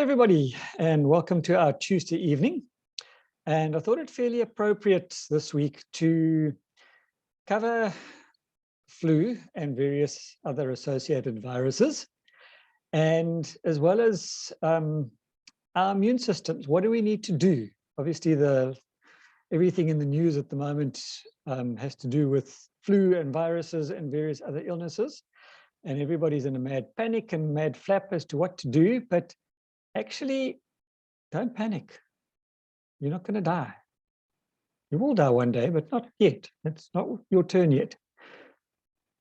everybody, and welcome to our Tuesday evening. And I thought it fairly appropriate this week to cover flu and various other associated viruses, and as well as our immune systems. What do we need to do? Obviously, everything in the news at the moment has to do with flu and viruses and various other illnesses, and everybody's in a mad panic and mad flap as to what to do. But actually, don't panic. You're not going to die. You will die one day, but not yet. It's not your turn yet.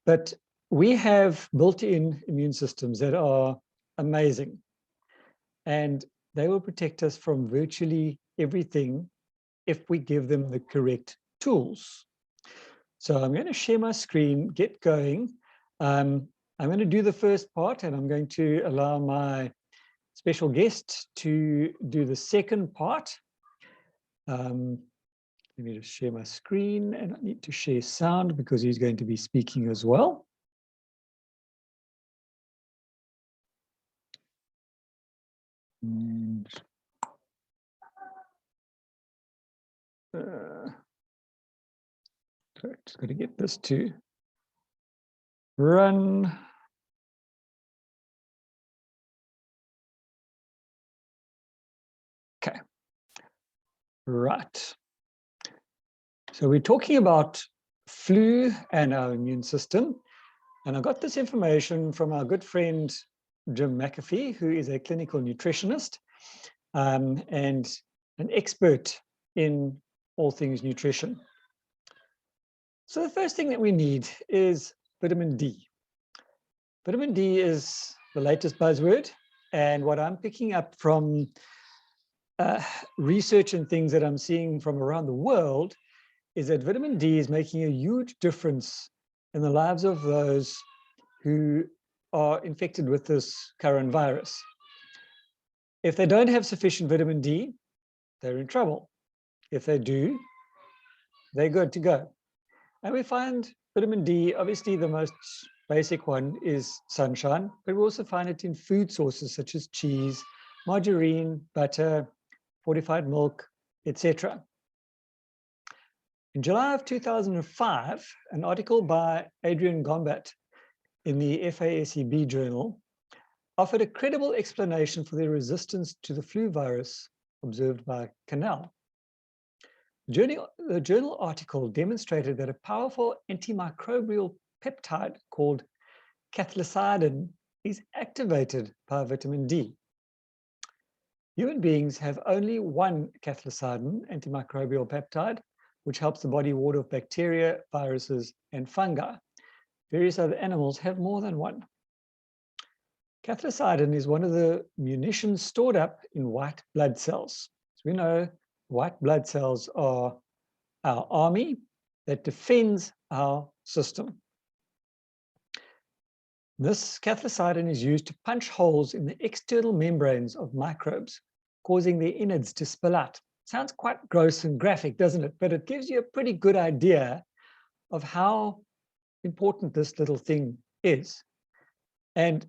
But we have built-in immune systems that are amazing, and they will protect us from virtually everything if we give them the correct tools. So I'm going to share my screen, get going. I'm going to do the first part, and I'm going to allow my special guest to do the second part. Let me just share my screen, and I need to share sound because he's going to be speaking as well. And just got to get this to run. Okay. Right. So we're talking about flu and our immune system. And I got this information from our good friend, Jim McAfee, who is a clinical nutritionist and an expert in all things nutrition. So the first thing that we need is vitamin D. Vitamin D is the latest buzzword. And what I'm picking up from research and things that I'm seeing from around the world is that vitamin D is making a huge difference in the lives of those who are infected with this current virus. If they don't have sufficient vitamin D, they're in trouble. If they do, they're good to go. And we find vitamin D, obviously the most basic one is sunshine, but we also find it in food sources such as cheese, margarine, butter, fortified milk, etc. In July of 2005, an article by Adrian Gombat in the FASEB journal offered a credible explanation for the resistance to the flu virus observed by Canal. The journal article demonstrated that a powerful antimicrobial peptide called cathelicidin is activated by vitamin D. Human beings have only one cathelicidin antimicrobial peptide, which helps the body ward off bacteria, viruses, and fungi. Various other animals have more than one. Cathelicidin is one of the munitions stored up in white blood cells. So we know white blood cells are our army that defends our system. This cathelicidin is used to punch holes in the external membranes of microbes, causing their innards to spill out. Sounds quite gross and graphic, doesn't it? But it gives you a pretty good idea of how important this little thing is. And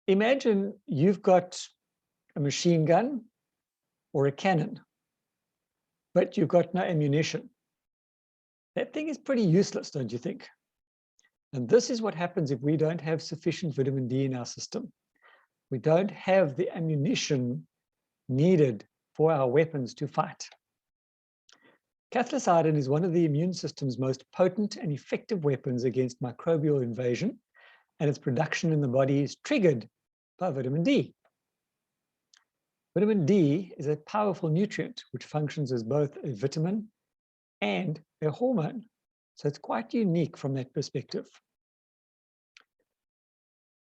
imagine you've got a machine gun or a cannon, but you've got no ammunition. That thing is pretty useless, don't you think? And this is what happens if we don't have sufficient vitamin D in our system. We don't have the ammunition needed for our weapons to fight. Cathelicidin is one of the immune system's most potent and effective weapons against microbial invasion, and its production in the body is triggered by vitamin D. Vitamin D is a powerful nutrient which functions as both a vitamin and a hormone. So it's quite unique from that perspective.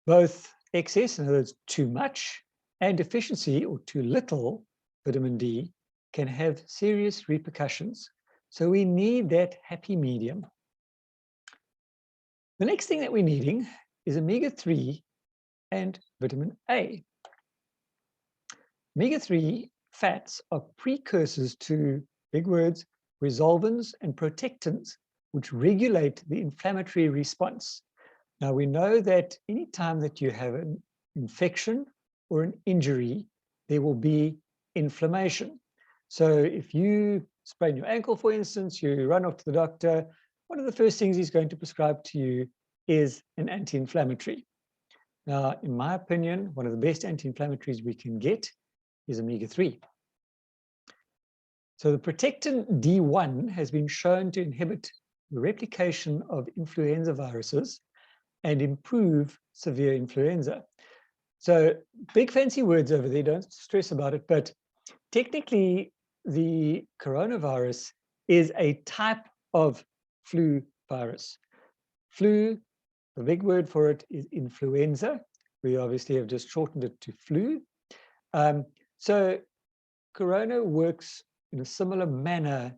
Both excess, in other words, too much, and deficiency or too little vitamin D can have serious repercussions. So we need that happy medium. The next thing that we're needing is omega-3 and vitamin A. Omega-3 fats are precursors to, big words, resolvins and protectins, which regulate the inflammatory response. Now, we know that anytime that you have an infection or an injury, there will be inflammation. So if you sprain your ankle, for instance, you run off to the doctor, one of the first things he's going to prescribe to you is an anti-inflammatory. Now, in my opinion, one of the best anti-inflammatories we can get is omega-3. So the Protectin D1 has been shown to inhibit the replication of influenza viruses and improve severe influenza. So big fancy words over there, don't stress about it, but technically the coronavirus is a type of flu virus. Flu, the big word for it is influenza. We obviously have just shortened it to flu. So corona works in a similar manner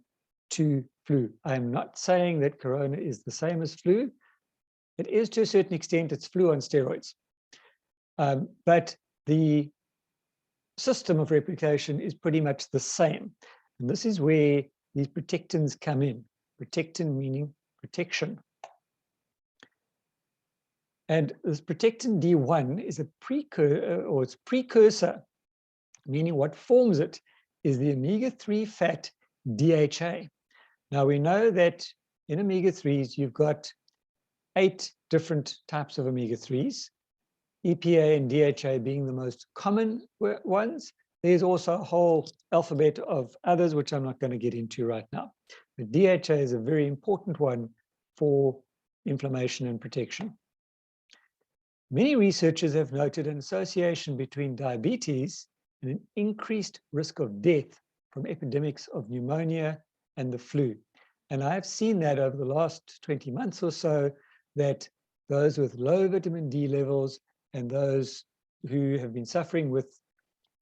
to flu. I'm not saying that corona is the same as flu. It is to a certain extent, it's flu on steroids. But the system of replication is pretty much the same. And this is where these protectins come in. Protectin meaning protection. And this Protectin D1 is a precursor, or it's precursor, meaning what forms it is the omega-3 fat DHA. Now we know that in omega-3s, you've got 8 different types of omega-3s, EPA and DHA being the most common ones. There's also a whole alphabet of others, which I'm not going to get into right now. But DHA is a very important one for inflammation and protection. Many researchers have noted an association between diabetes and an increased risk of death from epidemics of pneumonia and the flu. And I've seen that over the last 20 months or so, that those with low vitamin D levels and those who have been suffering with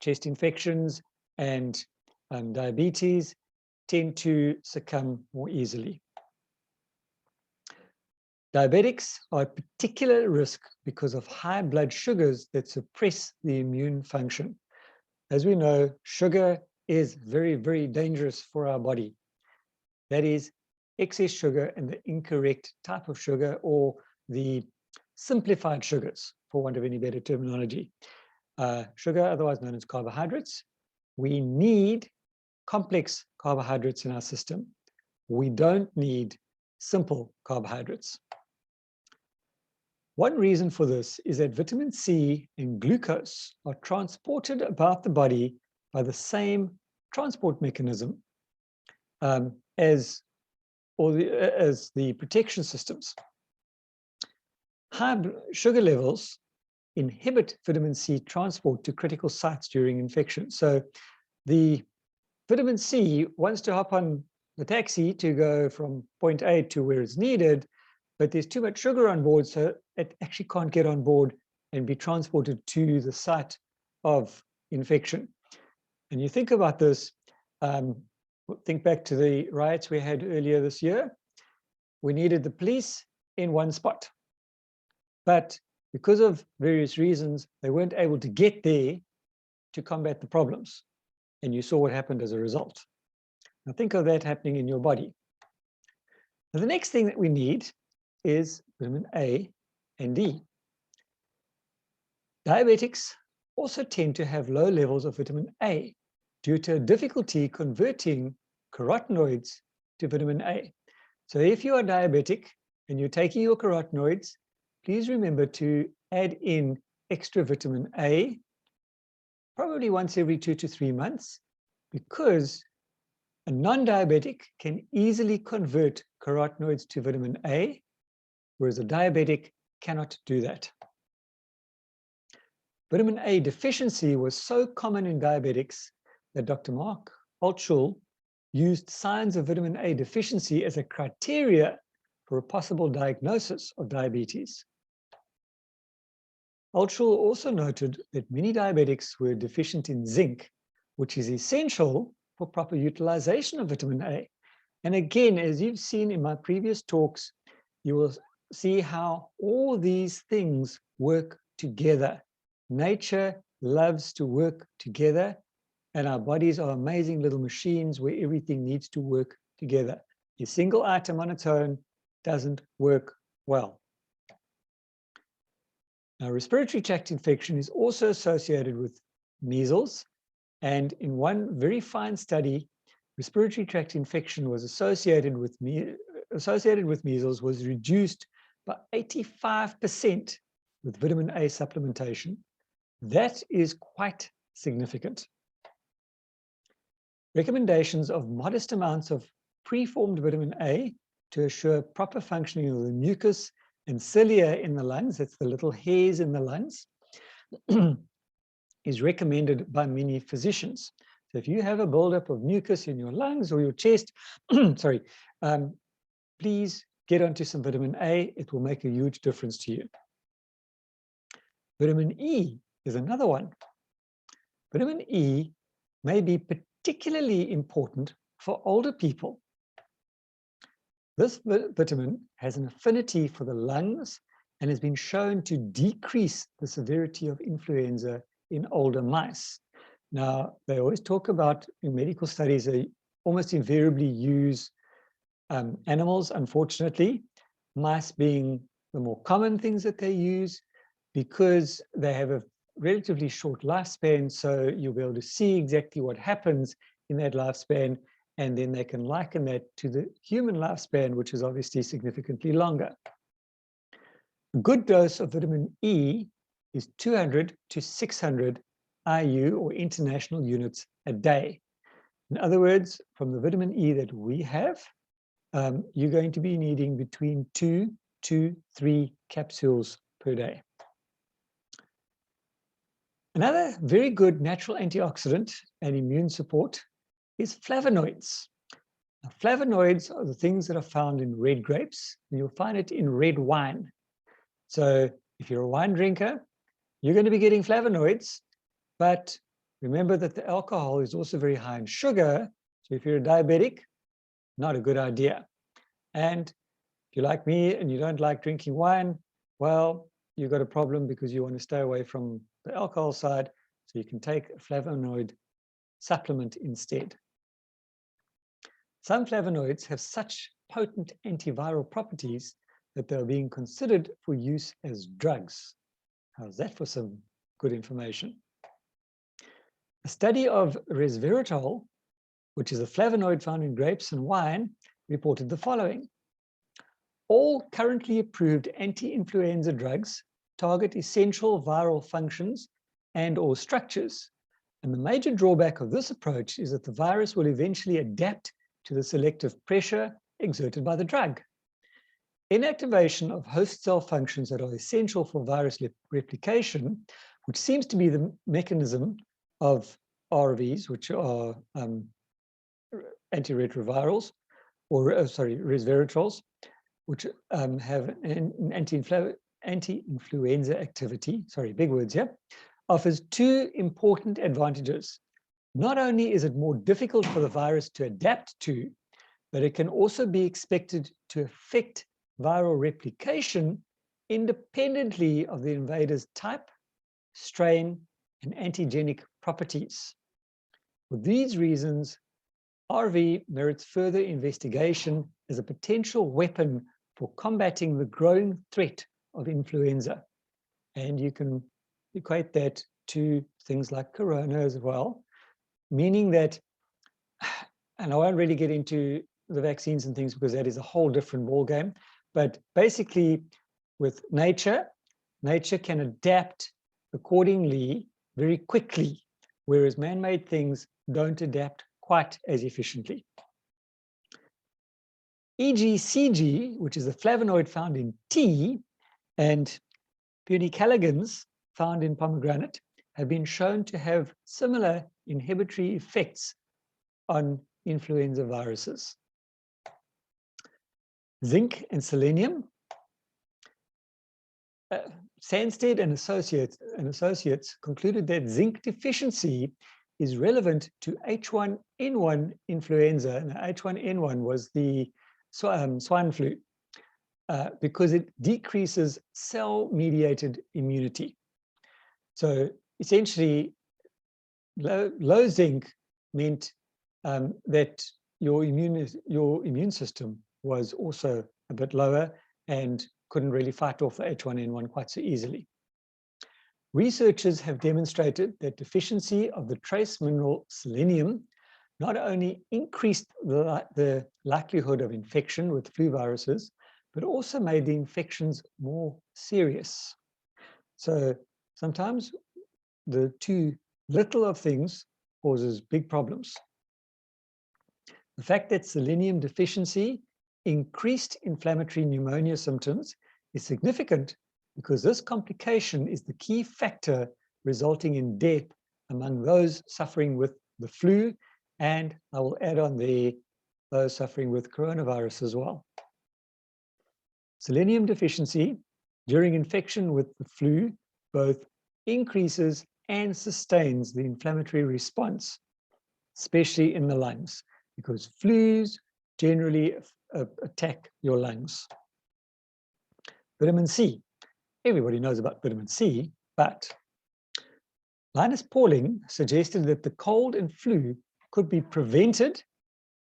chest infections and diabetes tend to succumb more easily. Diabetics are at particular risk because of high blood sugars that suppress the immune function. As we know, sugar is very, very dangerous for our body. That is excess sugar and the incorrect type of sugar, or the simplified sugars, for want of any better terminology. Sugar, otherwise known as carbohydrates. We need complex carbohydrates in our system. We don't need simple carbohydrates. One reason for this is that vitamin C and glucose are transported about the body by the same transport mechanism as the protection systems. High sugar levels inhibit vitamin C transport to critical sites during infection. So the vitamin C wants to hop on the taxi to go from point A to where it's needed, but there's too much sugar on board, so it actually can't get on board and be transported to the site of infection. And you think about this, think back to the riots we had earlier this year. We needed the police in one spot, but because of various reasons, they weren't able to get there to combat the problems. And you saw what happened as a result. Now think of that happening in your body. Now, the next thing that we need is vitamin A and D. Diabetics also tend to have low levels of vitamin A due to difficulty converting carotenoids to vitamin A. So if you are diabetic and you're taking your carotenoids, please remember to add in extra vitamin A, probably once every 2 to 3 months, because a non-diabetic can easily convert carotenoids to vitamin A, whereas a diabetic cannot do that. Vitamin A deficiency was so common in diabetics that Dr. Mark Altschul used signs of vitamin A deficiency as a criteria for a possible diagnosis of diabetes. Altschul also noted that many diabetics were deficient in zinc, which is essential for proper utilization of vitamin A. And again, as you've seen in my previous talks, you will see how all these things work together. Nature loves to work together, and our bodies are amazing little machines where everything needs to work together. A single item on its own doesn't work well. Now, respiratory tract infection is also associated with measles, And in one very fine study, respiratory tract infection was associated with measles was reduced by 85% with vitamin A supplementation. That is quite significant. Recommendations of modest amounts of preformed vitamin A to assure proper functioning of the mucus and cilia in the lungs, that's the little hairs in the lungs, is recommended by many physicians. So if you have a buildup of mucus in your lungs or your chest, sorry, please get onto some vitamin A. It will make a huge difference to you. Vitamin E is another one. Vitamin E may be particularly important for older people. This vitamin has an affinity for the lungs and has been shown to decrease the severity of influenza in older mice. Now, they always talk about, in medical studies, they almost invariably use animals, unfortunately, mice being the more common things that they use because they have a relatively short lifespan, so you'll be able to see exactly what happens in that lifespan, and then they can liken that to the human lifespan, which is obviously significantly longer. A good dose of vitamin E is 200 to 600 IU or international units a day. In other words, from the vitamin E that we have, you're going to be needing between 2 to 3 capsules per day. Another very good natural antioxidant and immune support is flavonoids. Now, flavonoids are the things that are found in red grapes, and you'll find it in red wine. So if you're a wine drinker, you're going to be getting flavonoids, but remember that the alcohol is also very high in sugar. So if you're a diabetic, not a good idea. And if you're like me and you don't like drinking wine, well, you've got a problem because you want to stay away from the alcohol side, so you can take a flavonoid supplement instead. Some flavonoids have such potent antiviral properties that they're being considered for use as drugs. How's that for some good information? A study of resveratrol, which is a flavonoid found in grapes and wine, reported the following. All currently approved anti-influenza drugs target essential viral functions and/or structures. And the major drawback of this approach is that the virus will eventually adapt to the selective pressure exerted by the drug. Inactivation of host cell functions that are essential for virus replication, which seems to be the mechanism of RVs, which are antiretrovirals, or resveratrols, which have an anti-influenza activity, sorry, big words here, offers two important advantages. Not only is it more difficult for the virus to adapt to, but it can also be expected to affect viral replication independently of the invader's type, strain, and antigenic properties. For these reasons, RV merits further investigation as a potential weapon for combating the growing threat of influenza. And you can equate that to things like corona as well, meaning that, and I won't really get into the vaccines and things because that is a whole different ballgame, but basically with nature can adapt accordingly very quickly, whereas man-made things don't adapt quite as efficiently. EGCG, which is a flavonoid found in tea, and punicalagins found in pomegranate, have been shown to have similar inhibitory effects on influenza viruses. Zinc and selenium. Sandstead and associates concluded that zinc deficiency is relevant to H1N1 influenza. Now, H1N1 was the swine flu because it decreases cell-mediated immunity. So essentially, low zinc meant that your immune system was also a bit lower and couldn't really fight off the H1N1 quite so easily. Researchers have demonstrated that deficiency of the trace mineral selenium not only increased the likelihood of infection with flu viruses, but also made the infections more serious. So sometimes the too little of things causes big problems. The fact that selenium deficiency increased inflammatory pneumonia symptoms is significant because this complication is the key factor resulting in death among those suffering with the flu, and I will add on there those suffering with coronavirus as well. Selenium deficiency during infection with the flu both increases and sustains the inflammatory response, especially in the lungs, because flus generally attack your lungs. Vitamin C. Everybody knows about vitamin C, but Linus Pauling suggested that the cold and flu could be prevented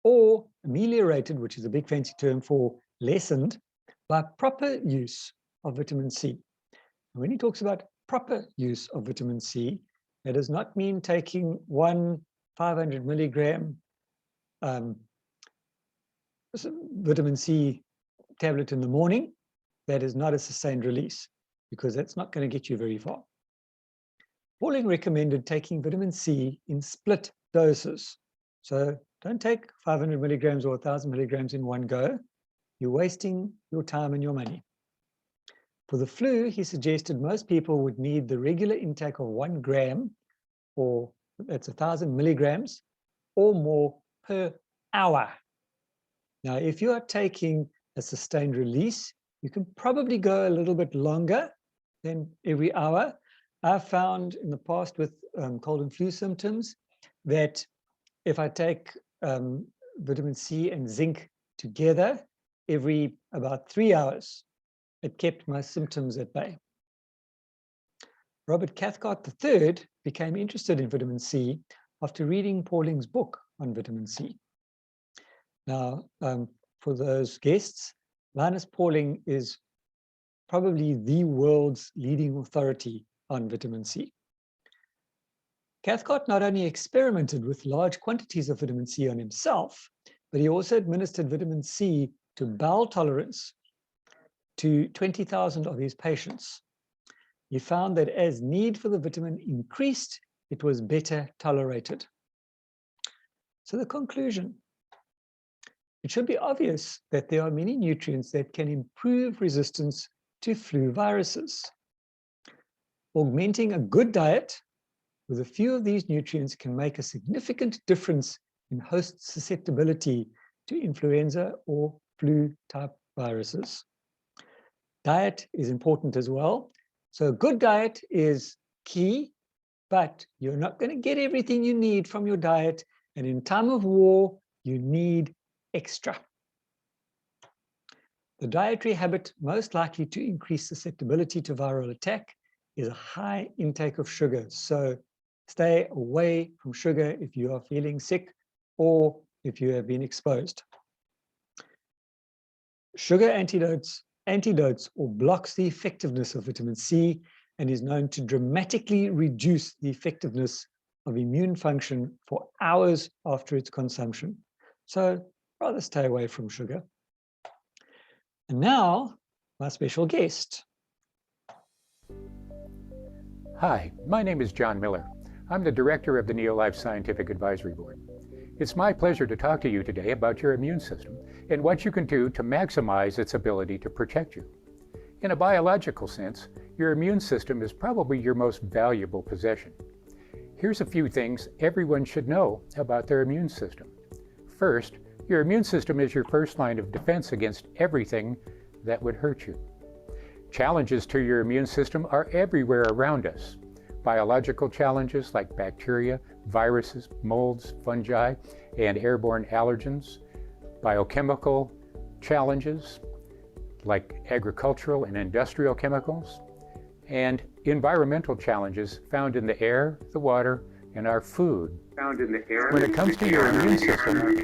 or ameliorated, which is a big fancy term for lessened, by proper use of vitamin C. And when he talks about proper use of vitamin C, that does not mean taking one 500 milligram vitamin C tablet in the morning. That is not a sustained release, because that's not going to get you very far. Pauling recommended taking vitamin C in split doses. So don't take 500 milligrams or 1,000 milligrams in one go. You're wasting your time and your money. For the flu, he suggested most people would need the regular intake of 1 gram, or that's 1,000 milligrams, or more per hour. Now, if you are taking a sustained release, you can probably go a little bit longer than every hour. I've found in the past with cold and flu symptoms that if I take vitamin C and zinc together every about 3 hours, it kept my symptoms at bay. Robert Cathcart III became interested in vitamin C after reading Pauling's book on vitamin C. Now, for those guests, Linus Pauling is probably the world's leading authority on vitamin C. Cathcart not only experimented with large quantities of vitamin C on himself, but he also administered vitamin C to bowel tolerance to 20,000 of his patients. He found that as need for the vitamin increased, it was better tolerated. So the conclusion: it should be obvious that there are many nutrients that can improve resistance to flu viruses. Augmenting a good diet with a few of these nutrients can make a significant difference in host susceptibility to influenza or flu-type viruses. Diet is important as well. So a good diet is key, but you're not going to get everything you need from your diet. And in time of war, you need extra. The dietary habit most likely to increase susceptibility to viral attack is a high intake of sugar. So stay away from sugar if you are feeling sick or if you have been exposed. Sugar antidotes or blocks the effectiveness of vitamin C and is known to dramatically reduce the effectiveness of immune function for hours after its consumption. So rather stay away from sugar. And now, my special guest. Hi, my name is John Miller. I'm the director of the Neolife Scientific Advisory Board. It's my pleasure to talk to you today about your immune system and what you can do to maximize its ability to protect you. In a biological sense, your immune system is probably your most valuable possession. Here's a few things everyone should know about their immune system. First, your immune system is your first line of defense against everything that would hurt you. Challenges to your immune system are everywhere around us. Biological challenges like bacteria, viruses, molds, fungi, and airborne allergens. Biochemical challenges like agricultural and industrial chemicals. And environmental challenges found in the air, the water, and our food. When it comes to your immune system,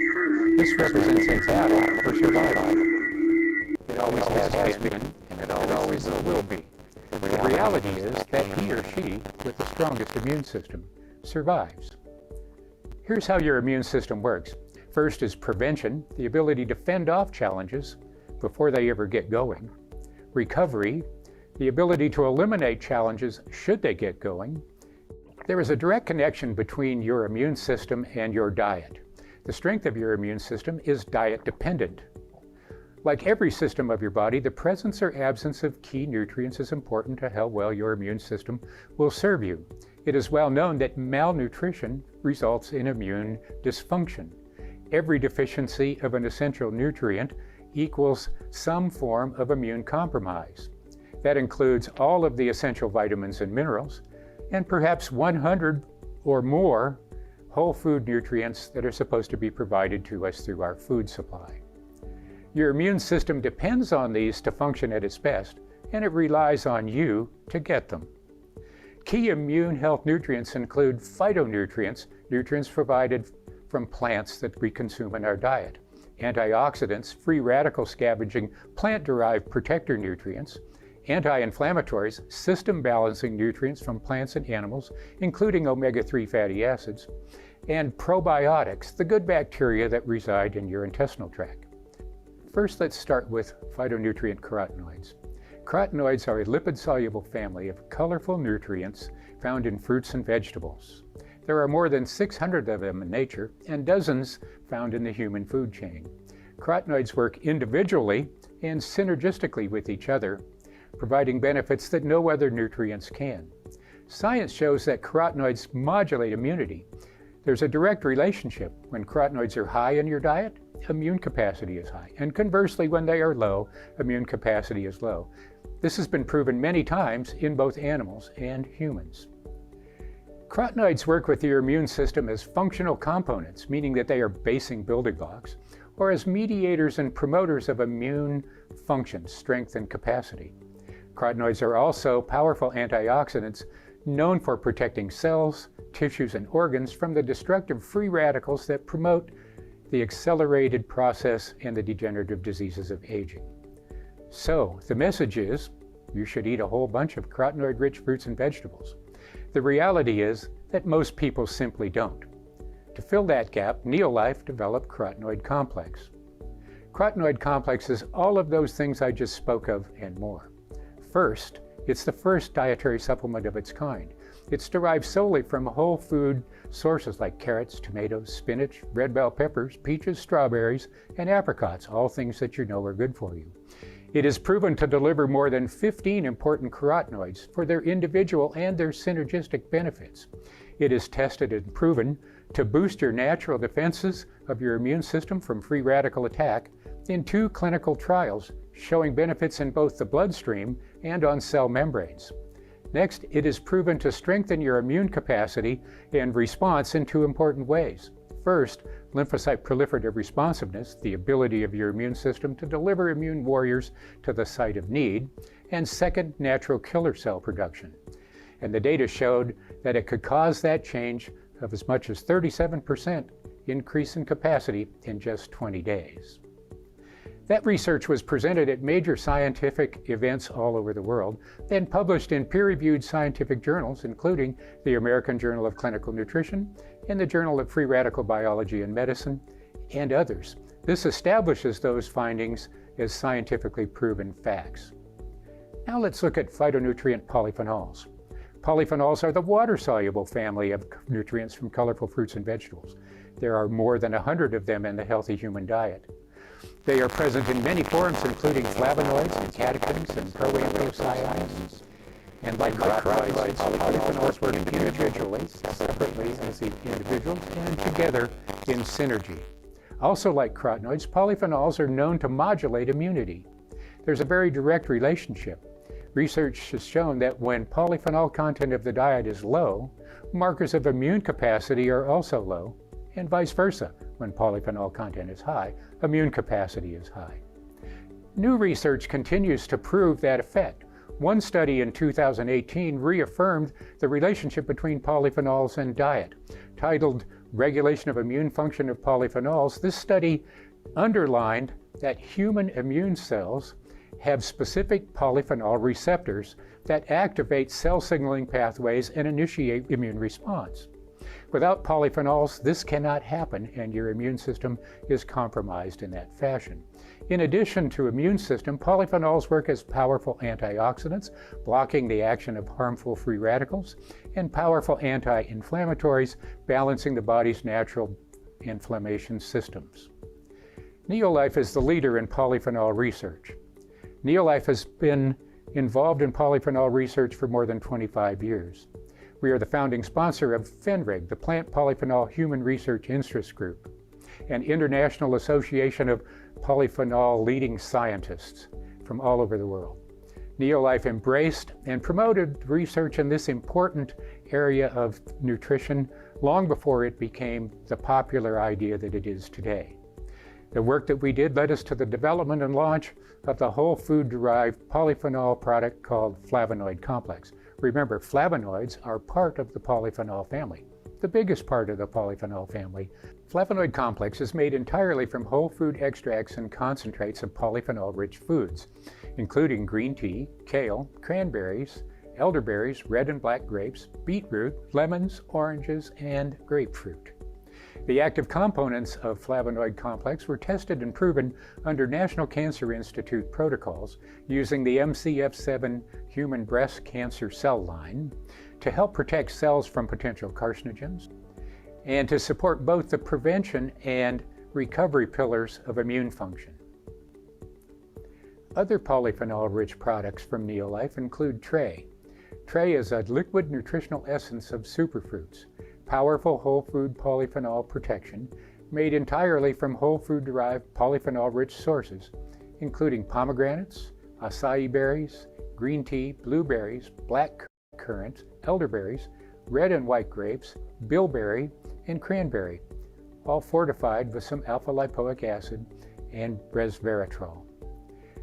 this represents a battle for survival. It always has been, and it always will be. The reality reality is that he or she with the strongest immune system survives. Here's how your immune system works. First is prevention, the ability to fend off challenges before they ever get going. Recovery, the ability to eliminate challenges should they get going. There is a direct connection between your immune system and your diet. The strength of your immune system is diet dependent. Like every system of your body, the presence or absence of key nutrients is important to how well your immune system will serve you. It is well known that malnutrition results in immune dysfunction. Every deficiency of an essential nutrient equals some form of immune compromise. That includes all of the essential vitamins and minerals, and perhaps 100 or more whole food nutrients that are supposed to be provided to us through our food supply. Your immune system depends on these to function at its best, and it relies on you to get them. Key immune health nutrients include phytonutrients, nutrients provided from plants that we consume in our diet, antioxidants, free radical scavenging, plant-derived protector nutrients, anti-inflammatories, system-balancing nutrients from plants and animals, including omega-3 fatty acids, and probiotics, the good bacteria that reside in your intestinal tract. First, let's start with phytonutrient carotenoids. Carotenoids are a lipid-soluble family of colorful nutrients found in fruits and vegetables. There are more than 600 of them in nature and dozens found in the human food chain. Carotenoids work individually and synergistically with each other, providing benefits that no other nutrients can. Science shows that carotenoids modulate immunity. There's a direct relationship. When carotenoids are high in your diet, immune capacity is high, and conversely, when they are low, immune capacity is low. This has been proven many times in both animals and humans. Carotenoids work with your immune system as functional components, meaning that they are basing building blocks, or as mediators and promoters of immune function, strength, and capacity. Carotenoids are also powerful antioxidants known for protecting cells, tissues, and organs from the destructive free radicals that promote the accelerated process and the degenerative diseases of aging. So, the message is, you should eat a whole bunch of carotenoid-rich fruits and vegetables. The reality is that most people simply don't. To fill that gap, Neolife developed Carotenoid Complex. Carotenoid Complex is all of those things I just spoke of and more. First, it's the first dietary supplement of its kind. It's derived solely from whole food sources like carrots, tomatoes, spinach, red bell peppers, peaches, strawberries, and apricots, all things that you know are good for you. It is proven to deliver more than 15 important carotenoids for their individual and their synergistic benefits. It is tested and proven to boost your natural defenses of your immune system from free radical attack in 2 clinical trials showing benefits in both the bloodstream and on cell membranes. Next, it is proven to strengthen your immune capacity and response in 2 important ways. First, lymphocyte proliferative responsiveness, the ability of your immune system to deliver immune warriors to the site of need. And second, natural killer cell production. And the data showed that it could cause that change of as much as 37% increase in capacity in just 20 days. That research was presented at major scientific events all over the world and published in peer-reviewed scientific journals, including the American Journal of Clinical Nutrition and the Journal of Free Radical Biology and Medicine, and others. This establishes those findings as scientifically proven facts. Now let's look at phytonutrient polyphenols. Polyphenols are the water-soluble family of nutrients from colorful fruits and vegetables. There are more than 100 of them in the healthy human diet. They are present in many forms, including flavonoids and catechins and proanthocyanins. And like carotenoids, polyphenols work individually, separately as individuals, and together in synergy. Also like carotenoids, polyphenols are known to modulate immunity. There's a very direct relationship. Research has shown that when polyphenol content of the diet is low, markers of immune capacity are also low, and vice versa. When polyphenol content is high, immune capacity is high. New research continues to prove that effect. One study in 2018 reaffirmed the relationship between polyphenols and diet. Titled Regulation of Immune Function of Polyphenols, this study underlined that human immune cells have specific polyphenol receptors that activate cell signaling pathways and initiate immune response. Without polyphenols, this cannot happen, and your immune system is compromised in that fashion. In addition to immune system, polyphenols work as powerful antioxidants, blocking the action of harmful free radicals, and powerful anti-inflammatories, balancing the body's natural inflammation systems. Neolife is the leader in polyphenol research. Neolife has been involved in polyphenol research for more than 25 years. We are the founding sponsor of FENRIG, the Plant Polyphenol Human Research Interest Group, an international association of polyphenol leading scientists from all over the world. Neolife embraced and promoted research in this important area of nutrition long before it became the popular idea that it is today. The work that we did led us to the development and launch of the whole food-derived polyphenol product called Flavonoid Complex. Remember, flavonoids are part of the polyphenol family, the biggest part of the polyphenol family. Flavonoid Complex is made entirely from whole food extracts and concentrates of polyphenol-rich foods, including green tea, kale, cranberries, elderberries, red and black grapes, beetroot, lemons, oranges, and grapefruit. The active components of Flavonoid Complex were tested and proven under National Cancer Institute protocols using the MCF7 human breast cancer cell line to help protect cells from potential carcinogens and to support both the prevention and recovery pillars of immune function. Other polyphenol-rich products from Neolife include Tray. Tray is a liquid nutritional essence of superfruits, powerful whole food polyphenol protection made entirely from whole food-derived polyphenol-rich sources, including pomegranates, acai berries, green tea, blueberries, black currants, elderberries, red and white grapes, bilberry, and cranberry, all fortified with some alpha-lipoic acid and resveratrol.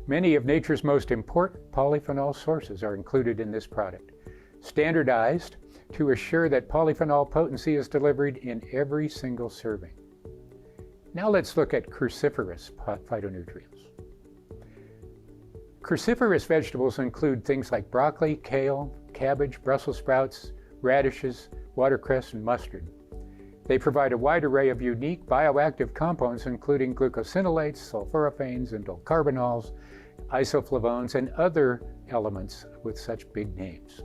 Many of nature's most important polyphenol sources are included in this product, standardized to assure that polyphenol potency is delivered in every single serving. Now let's look at cruciferous phytonutrients. Cruciferous vegetables include things like broccoli, kale, cabbage, Brussels sprouts, radishes, watercress, and mustard. They provide a wide array of unique bioactive compounds, including glucosinolates, sulforaphanes, indole-carbanols, isoflavones, and other elements with such big names.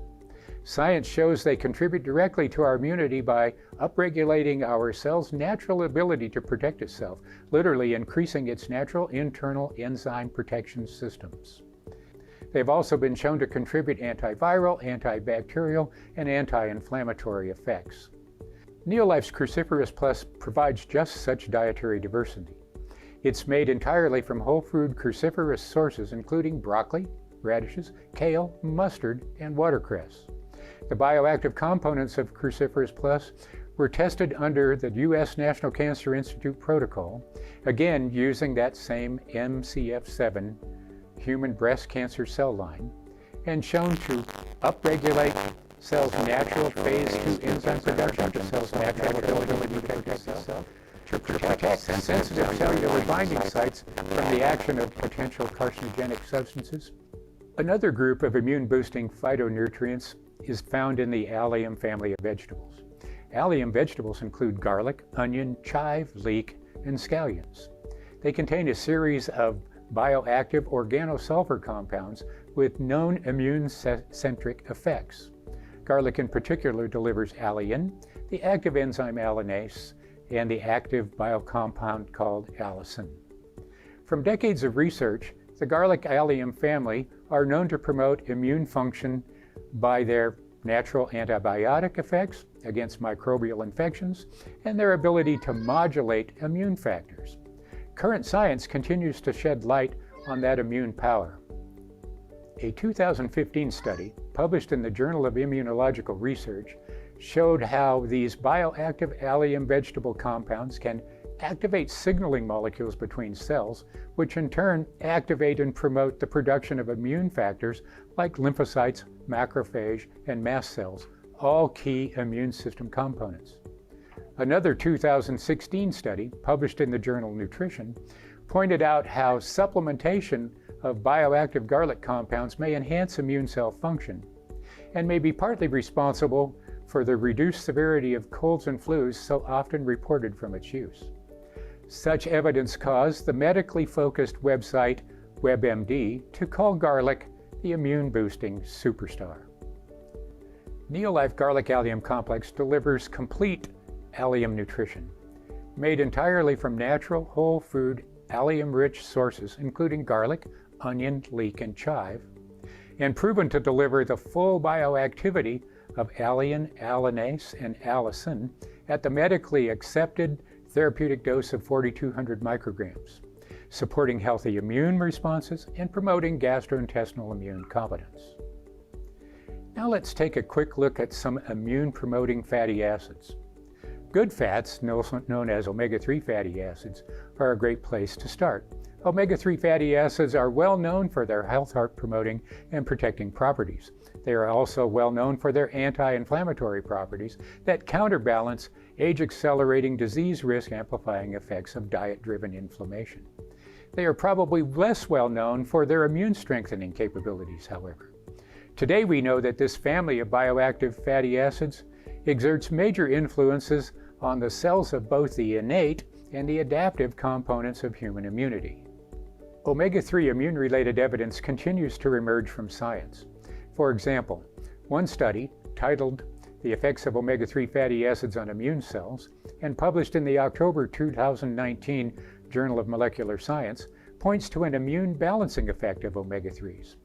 Science shows they contribute directly to our immunity by upregulating our cell's natural ability to protect itself, literally increasing its natural internal enzyme protection systems. They've also been shown to contribute antiviral, antibacterial, and anti-inflammatory effects. Neolife's Cruciferous Plus provides just such dietary diversity. It's made entirely from whole food cruciferous sources, including broccoli, radishes, kale, mustard, and watercress. The bioactive components of Cruciferous Plus were tested under the U.S. National Cancer Institute protocol, again using that same MCF7 human breast cancer cell line, and shown to upregulate cells' natural phase 2 enzyme production, the cell's natural ability to protect itself, to protect sensitive cellular binding sites from the action of potential carcinogenic substances. Another group of immune-boosting phytonutrients is found in the allium family of vegetables. Allium vegetables include garlic, onion, chive, leek, and scallions. They contain a series of bioactive organosulfur compounds with known immune-centric effects. Garlic in particular delivers alliin, the active enzyme allinase, and the active biocompound called allicin. From decades of research, the garlic allium family are known to promote immune function by their natural antibiotic effects against microbial infections and their ability to modulate immune factors. Current science continues to shed light on that immune power. A 2015 study published in the Journal of Immunological Research showed how these bioactive allium vegetable compounds can activate signaling molecules between cells, which in turn activate and promote the production of immune factors like lymphocytes, macrophage, and mast cells, all key immune system components. Another 2016 study, published in the journal Nutrition, pointed out how supplementation of bioactive garlic compounds may enhance immune cell function and may be partly responsible for the reduced severity of colds and flus so often reported from its use. Such evidence caused the medically focused website WebMD to call garlic the immune-boosting superstar. Neolife Garlic Allium Complex delivers complete allium nutrition, made entirely from natural, whole food, allium-rich sources, including garlic, onion, leek, and chive, and proven to deliver the full bioactivity of alliin, allinase, and allicin at the medically accepted therapeutic dose of 4,200 micrograms, supporting healthy immune responses and promoting gastrointestinal immune competence. Now let's take a quick look at some immune-promoting fatty acids. Good fats, known as omega-3 fatty acids, are a great place to start. Omega-3 fatty acids are well known for their heart-promoting and protecting properties. They are also well known for their anti-inflammatory properties that counterbalance age-accelerating disease risk-amplifying effects of diet-driven inflammation. They are probably less well known for their immune-strengthening capabilities, however. Today we know that this family of bioactive fatty acids exerts major influences on the cells of both the innate and the adaptive components of human immunity. Omega-3 immune-related evidence continues to emerge from science. For example, one study, titled The Effects of Omega-3 Fatty Acids on Immune Cells, and published in the October 2019 Journal of Molecular Science, points to an immune balancing effect of omega-3s.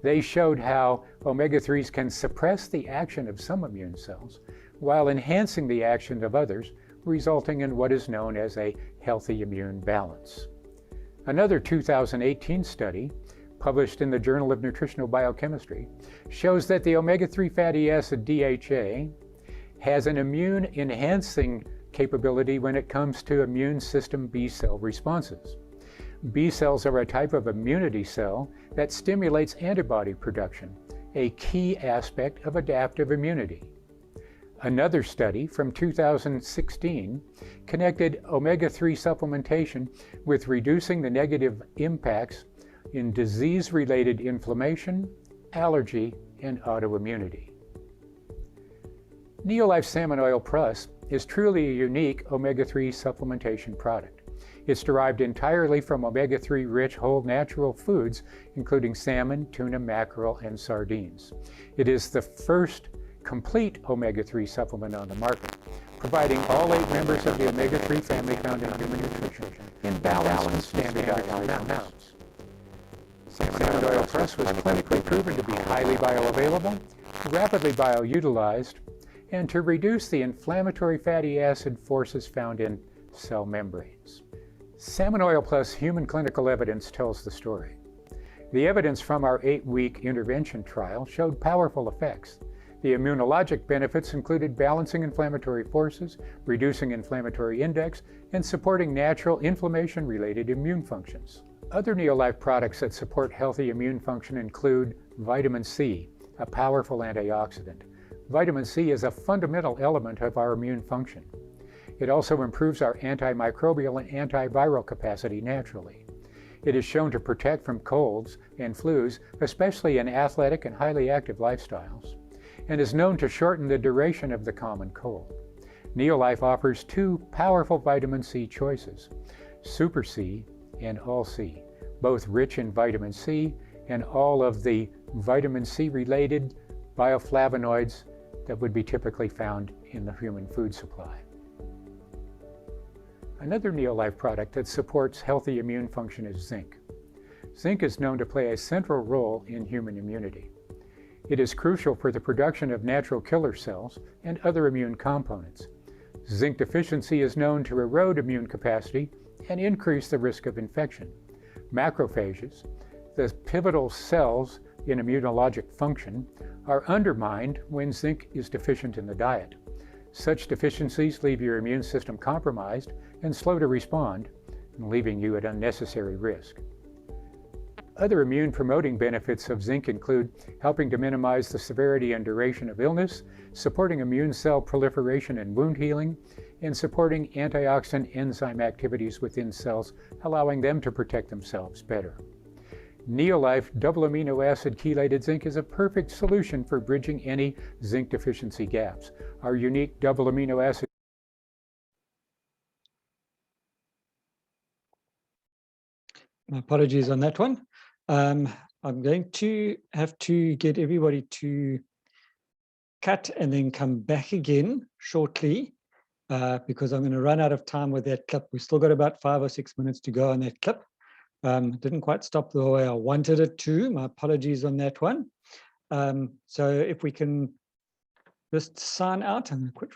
They showed how omega-3s can suppress the action of some immune cells while enhancing the action of others, resulting in what is known as a healthy immune balance. Another 2018 study, published in the Journal of Nutritional Biochemistry, shows that the omega-3 fatty acid DHA has an immune-enhancing capability when it comes to immune system B cell responses. B cells are a type of immunity cell that stimulates antibody production, a key aspect of adaptive immunity. Another study from 2016 connected omega-3 supplementation with reducing the negative impacts in disease-related inflammation, allergy, and autoimmunity. Neolife Salmon Oil Plus is truly a unique omega-3 supplementation product. It's derived entirely from omega-3 rich whole natural foods, including salmon, tuna, mackerel, and sardines. It is the first complete omega-3 supplement on the market, providing all 8 members of the omega-3 family found in human nutrition in balanced and standardized amounts. Salmon Oil Plus was clinically proven to be highly bioavailable, rapidly bioutilized, and to reduce the inflammatory fatty acid forces found in cell membranes. Salmon Oil Plus human clinical evidence tells the story. The evidence from our 8-week intervention trial showed powerful effects. The immunologic benefits included balancing inflammatory forces, reducing inflammatory index, and supporting natural inflammation-related immune functions. Other Neolife products that support healthy immune function include vitamin C, a powerful antioxidant. Vitamin C is a fundamental element of our immune function. It also improves our antimicrobial and antiviral capacity naturally. It is shown to protect from colds and flus, especially in athletic and highly active lifestyles, and is known to shorten the duration of the common cold. Neolife offers 2 powerful vitamin C choices, Super C and All C, both rich in vitamin C and all of the vitamin C-related bioflavonoids that would be typically found in the human food supply. Another Neolife product that supports healthy immune function is zinc. Zinc is known to play a central role in human immunity. It is crucial for the production of natural killer cells and other immune components. Zinc deficiency is known to erode immune capacity and increase the risk of infection. Macrophages, the pivotal cells in immunologic function, are undermined when zinc is deficient in the diet. Such deficiencies leave your immune system compromised and slow to respond, leaving you at unnecessary risk. Other immune-promoting benefits of zinc include helping to minimize the severity and duration of illness, supporting immune cell proliferation and wound healing, and supporting antioxidant enzyme activities within cells, allowing them to protect themselves better. Neolife double amino acid chelated zinc is a perfect solution for bridging any zinc deficiency gaps. Our unique double amino acid. My apologies on that one. I'm going to have to get everybody to cut and then come back again shortly because I'm going to run out of time with that clip. We've still got about 5 or 6 minutes to go on that clip. Didn't quite stop the way I wanted it to. My apologies on that one. So if we can just sign out, I'm going to quit